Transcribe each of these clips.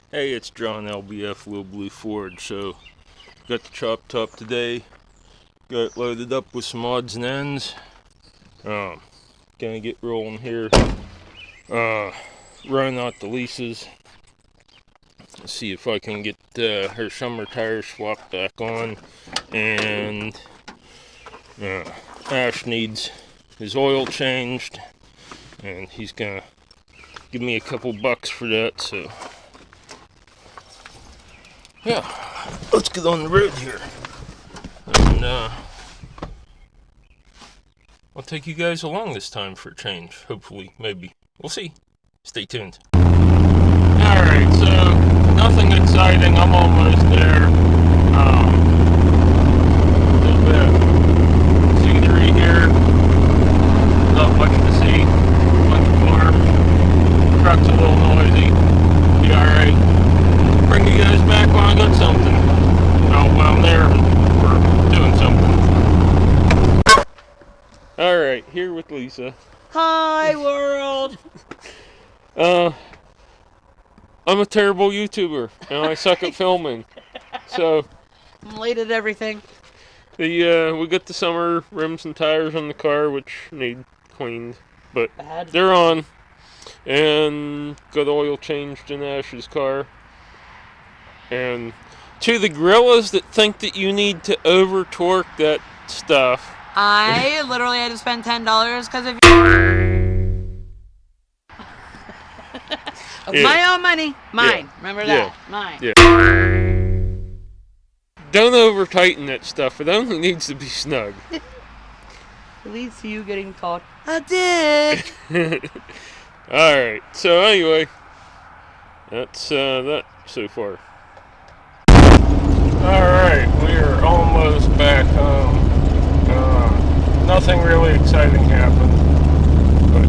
Hey, it's John LBF Little Blue Ford. So, got the chop top today. Got it loaded up with some odds and ends. Gonna get rolling here. Running out the leases. See if I can get her summer tires swapped back on. And Ash needs his oil changed. And he's gonna give me a couple bucks for that. So, yeah, let's get on the road here. And I'll take you guys along this time for a change. Hopefully, maybe. We'll see. Stay tuned. Alright, so nothing exciting. I'm almost there. A little bit of scenery here. Not much to see. Bunch of farm. Truck's a little noisy. Be alright. Bring you guys back when I got something. Oh, well, I'm there. We're doing something. Alright, here with Lisa. Hi, world! I'm a terrible YouTuber, and I suck at filming. So, I'm late at everything. we got the summer rims and tires on the car, which need cleaned, but they're on. And got oil changed in Ash's car. And to the gorillas that think that you need to over torque that stuff, I literally had to spend $10 because of Yeah. my own money. Mine. Yeah. Remember Yeah. that. Mine. Yeah. Don't over tighten that stuff. It only needs to be snug. It leads to you getting caught a dick. Alright, so anyway, that's that so far. Alright, we are almost back home. Nothing really exciting happened, but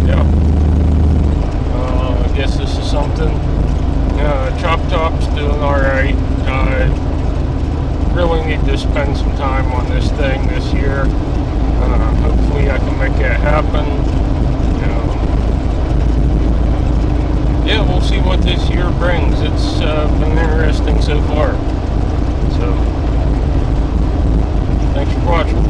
yeah. I guess this is something. Chop Top's doing alright. Really need to spend some time on this thing this year. Hopefully I can make that happen. Yeah, we'll see what this year brings. It's been interesting so far. So, thanks for watching.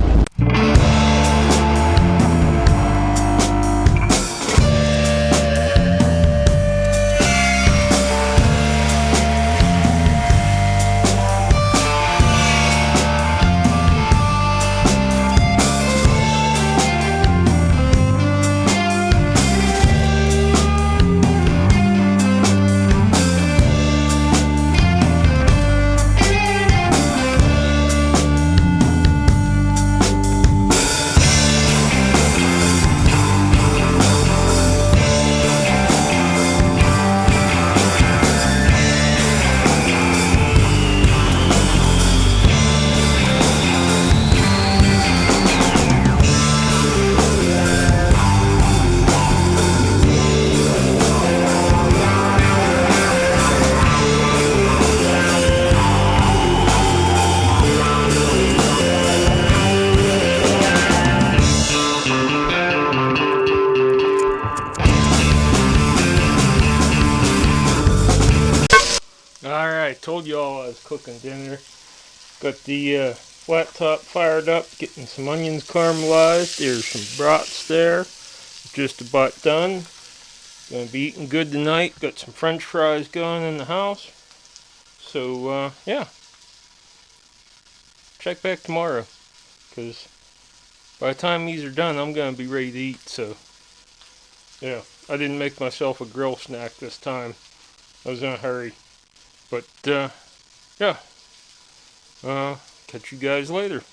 Alright, told y'all I was cooking dinner. Got the flat top fired up, getting some onions caramelized. There's some brats there. Just about done. Gonna be eating good tonight. Got some french fries going in the house. So, yeah. Check back tomorrow. Because by the time these are done, I'm gonna be ready to eat. So, yeah. I didn't make myself a grill snack this time. I was in a hurry. But, yeah. Catch you guys later.